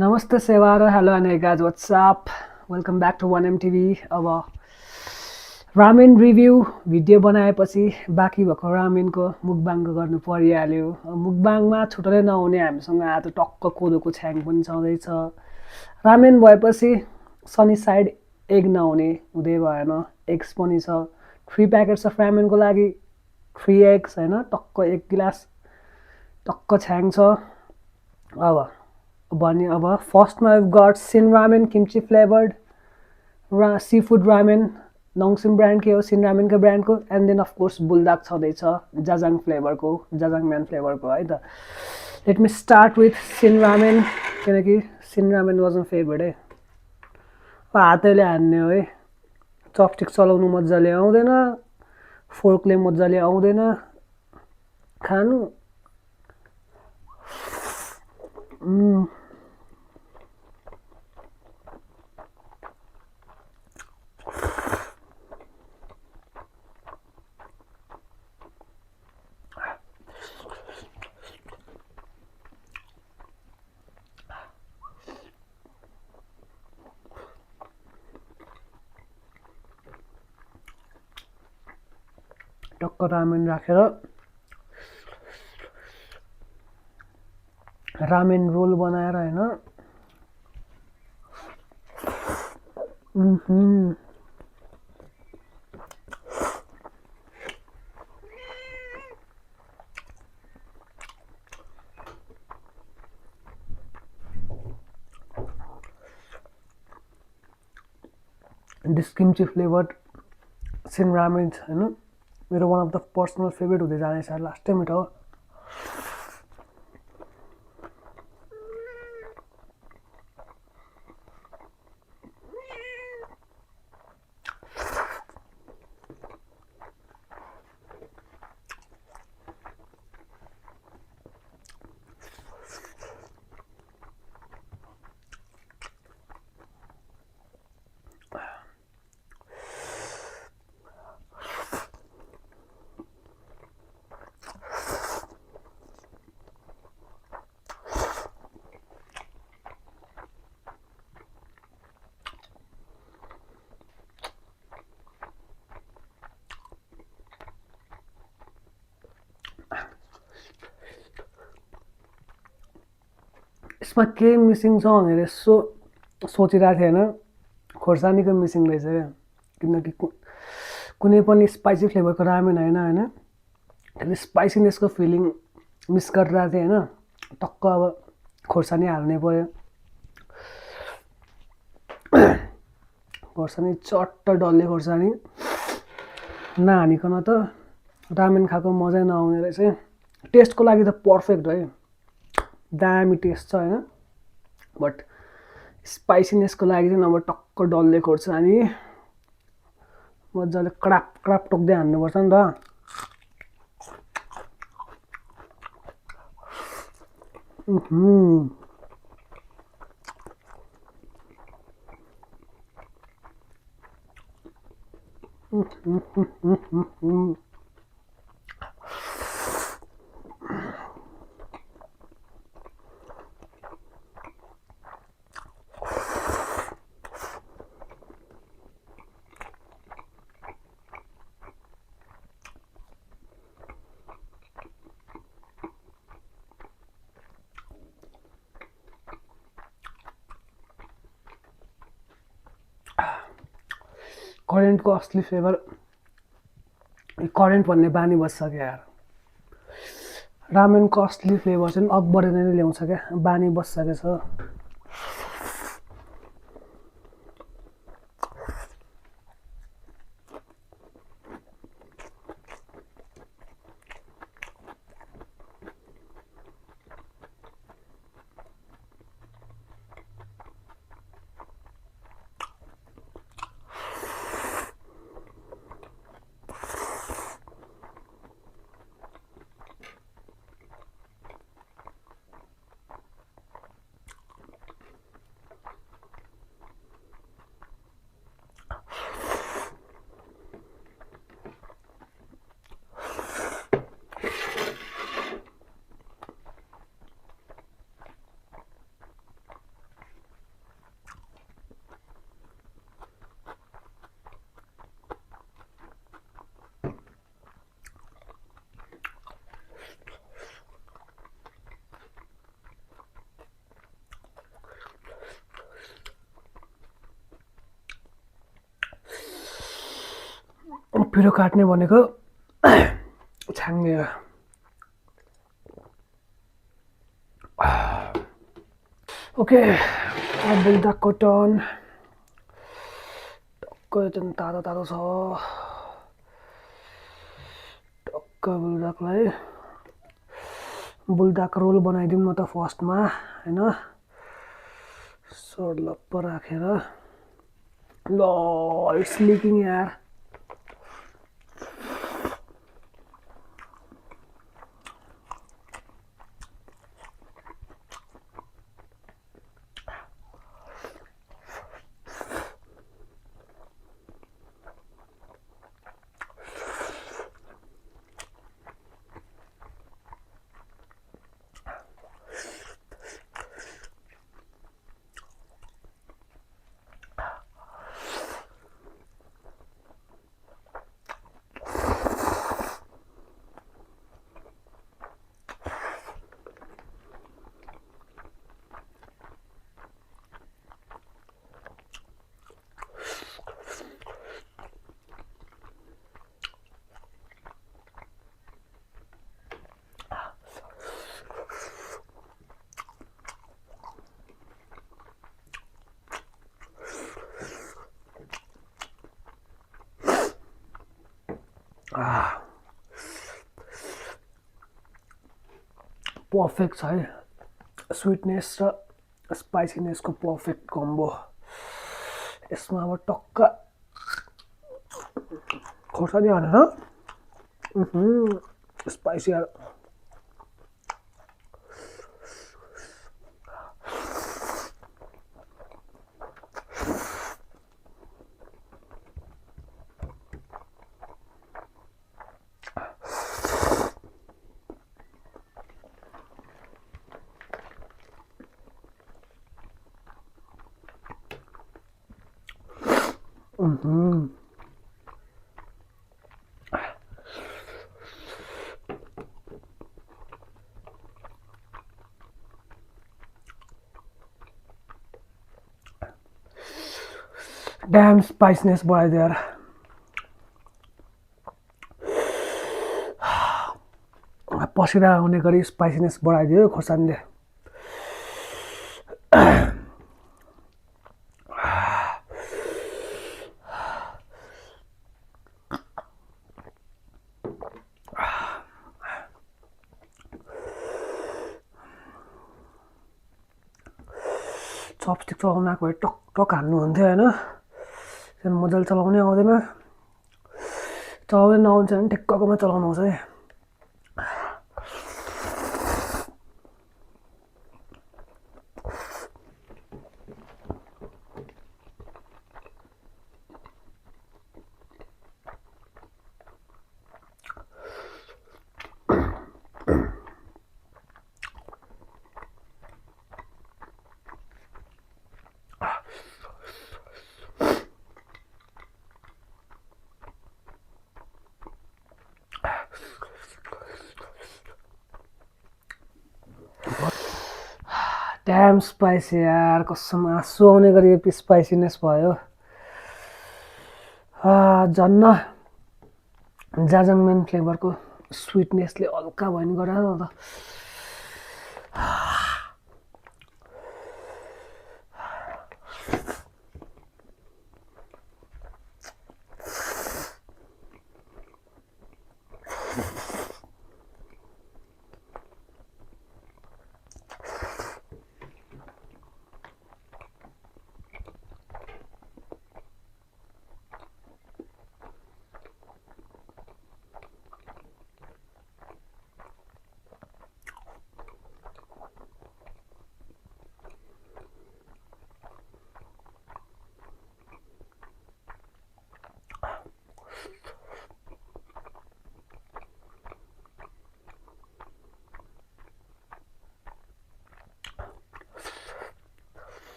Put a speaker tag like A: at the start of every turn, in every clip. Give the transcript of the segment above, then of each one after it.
A: नमस्ते सेवारो hello and guys what's up welcome back to 1MTV। अब रामेन रिभ्यू भिडियो बनाएपछि बाँकी भएको रामेनको मुकबाङ गर्नु परिहाल्यो। मुकबाङमा छुट्टै नहुने हामीसँग आज टक्क कोदोको छ्याङ पनि छँदैछ। रामेन भएपछि सनी साइड एग नहुने हुँदै भएन। एग्स पनि छ, 3 प्याकेट्स अफ रामेनको लागि 3 एग्स होइन, टक्क 1 गिलास टक्क छ्याङ छ। अब फर्स्टमा got scene ramen किम्ची फ्लेभर्ड sea food ramen, नङसिम ब्रान्डकै हो, सिन रामेनकै ब्रान्डको। एन्ड देन अफकोर्स बुलडाक छँदैछ, जाजाङ फ्लेभरको, जाजाङ म्यान फ्लेभरको है त। Let me start with shin ramen, किनकि shin ramen was my favourite है। हातैले हान्ने हो है, चपस्टिक चलाउनु मजाले आउँदैन, फोर्कले मजाले आउँदैन खानु। टक्क रामेन राखेर रामेन रोल बनाएर होइन, दिस किम्ची फ्लेभर्ड सिन रामेन होइन मेरो one of the personal favourite हुँदै जानेछ लास्ट टाइम हो। यसमा के मिसिङ छ भनेर यसो सोचिरहेको थिएँ होइन, खोर्सानीको मिसिङ रहेछ क्या। किनकि कुनै पनि स्पाइसी फ्लेभरको रामेन होइन, त्यसले स्पाइसीनेसको फिलिङ मिस गरिरहेको थिएँ होइन। टक्क अब खोर्सानी हाल्नै पऱ्यो। खोर्सानी चट्ट डल्ले खोर्सानी नहानिकन त रामेन खाएको मजै नआउने रहेछ। टेस्टको लागि त पर्फेक्ट है, दामी टेस्ट छ होइन, बट स्पाइसीनेसको लागि चाहिँ अब टक्क डल्ले खोर्सानी मजाले क्राप क्राप टोक्दै हान्नुपर्छ नि त। करेन्टको असली फ्लेभर, करेन्ट भन्ने बानी बस्छ क्या यार। रामेनको असली फ्लेभर चाहिँ अकबरले नै ल्याउँछ क्या, बानी बसिसकेको छ। पिरो काट्ने भनेको छाङ्ने हो। ओके, बुल्दाको टर्न। टक्क एकदम तातो तातो छ। टक्क बुल्दाको रोल बनाइदिउँ न त फर्स्टमा हैन। सर्लप्प राखेर ल इट्स लिकिङ यार। पर्फेक्ट छ है, स्विटनेस र स्पाइसीनेसको पर्फेक्ट कम्बो। यसमा अब टक्क खोर्सानी हालेर स्पाइसी ड्याम स्पाइसनेस बढाइदियो यार। पसिना आउने गरी स्पाइसीनेस बढाइदियो खोर्सानीले। चपस्टिक चलाउन आएको भए टक टक हान्नुहुन्थ्यो होइन। त्यहाँदेखि मजाले चलाउनै आउँदैन, चलाउनै नआउँछ भने ठिक्ककोमा चलाउनु आउँछ है। ड्याम स्पाइसी यार, कसम आँसु आउने गरी स्पाइसीनेस भयो। झन्न जाजङमेन फ्लेभरको स्विटनेसले हल्का भयो नि गराएर त।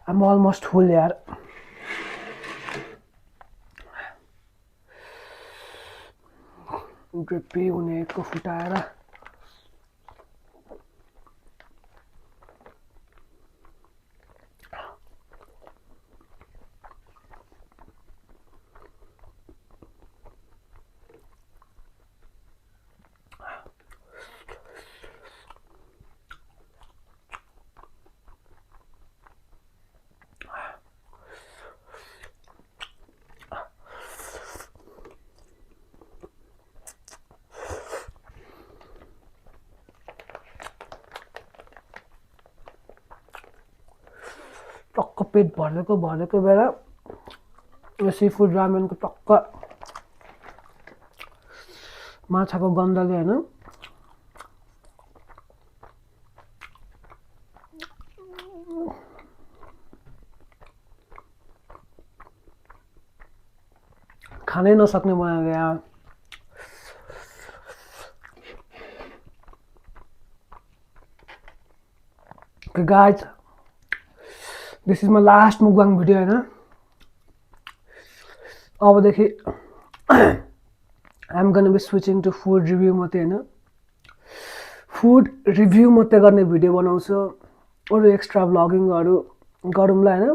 A: I'm almost full यार। ड्रिपी हुनेको फुटाएर टक्क पेट भरेको बेला यो सी फुड रामेनको टक्क माछाको गन्धले हैन खानै नसक्ने बनायो यार Okay guys, this is my last mukbang video हैन अबदेखि I'm gonna be switching to food review मात्रै हैन फुड रिभ्यू मात्रै गर्ने भिडियो बनाउँछु अरु एक्स्ट्रा भ्लगिङहरु गरौँला हैन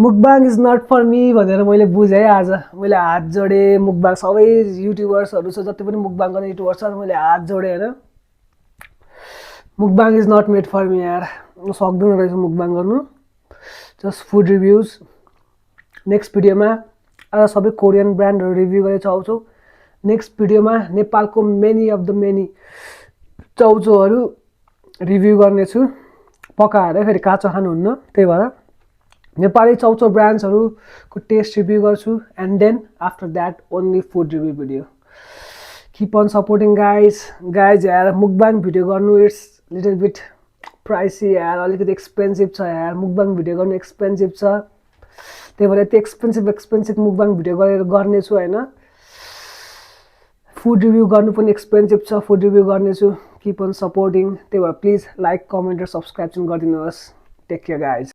A: mukbang is not for me भनेर मैले बुझे आज मैले हात जोडे मुकबाङ सबै युट्युबर्सहरु छ जति पनि मुकबाङ गर्ने युट्युबर छ मैले हात जोडे हैन mukbang is not made for me यार म सक्दिन रहेछ मुकबाङ गर्नु जस्ट फुड रिभ्युज नेक्स्ट भिडियोमा आज सबै कोरियन ब्रान्डहरु रिभ्यु गरे चाउचौ नेक्स्ट भिडियोमा नेपालको मेनी अफ द मेनी चाउचौहरु रिभ्यु गर्ने छु पकाएर फेरि काँचो खानुहुन्न त्यही भएर नेपाली चाउचौ ब्रान्ड्सहरुको टेस्ट रिभ्यु गर्छु and then after that only food review video keep on supporting guys यार मुकबाङ भिडियो गर्नु इट्स लिटल बिट प्राइसी यार अलिकति एक्सपेन्सिभ छ यार मुकबाङ भिडियो गर्नु एक्सपेन्सिभ छ त्यही भएर यति एक्सपेन्सिभ मुकबाङ भिडियो गर्ने छु हैन फुड रिभ्यु गर्नु पनि एक्सपेन्सिभ छ फुड रिभ्यु गर्ने छु कीप अन सपोर्टिङ त्यही भएर प्लिज लाइक कमेन्ट र सब्स्क्राइब चाहिँ गरिदिनुहोस् टेक केयर गाइज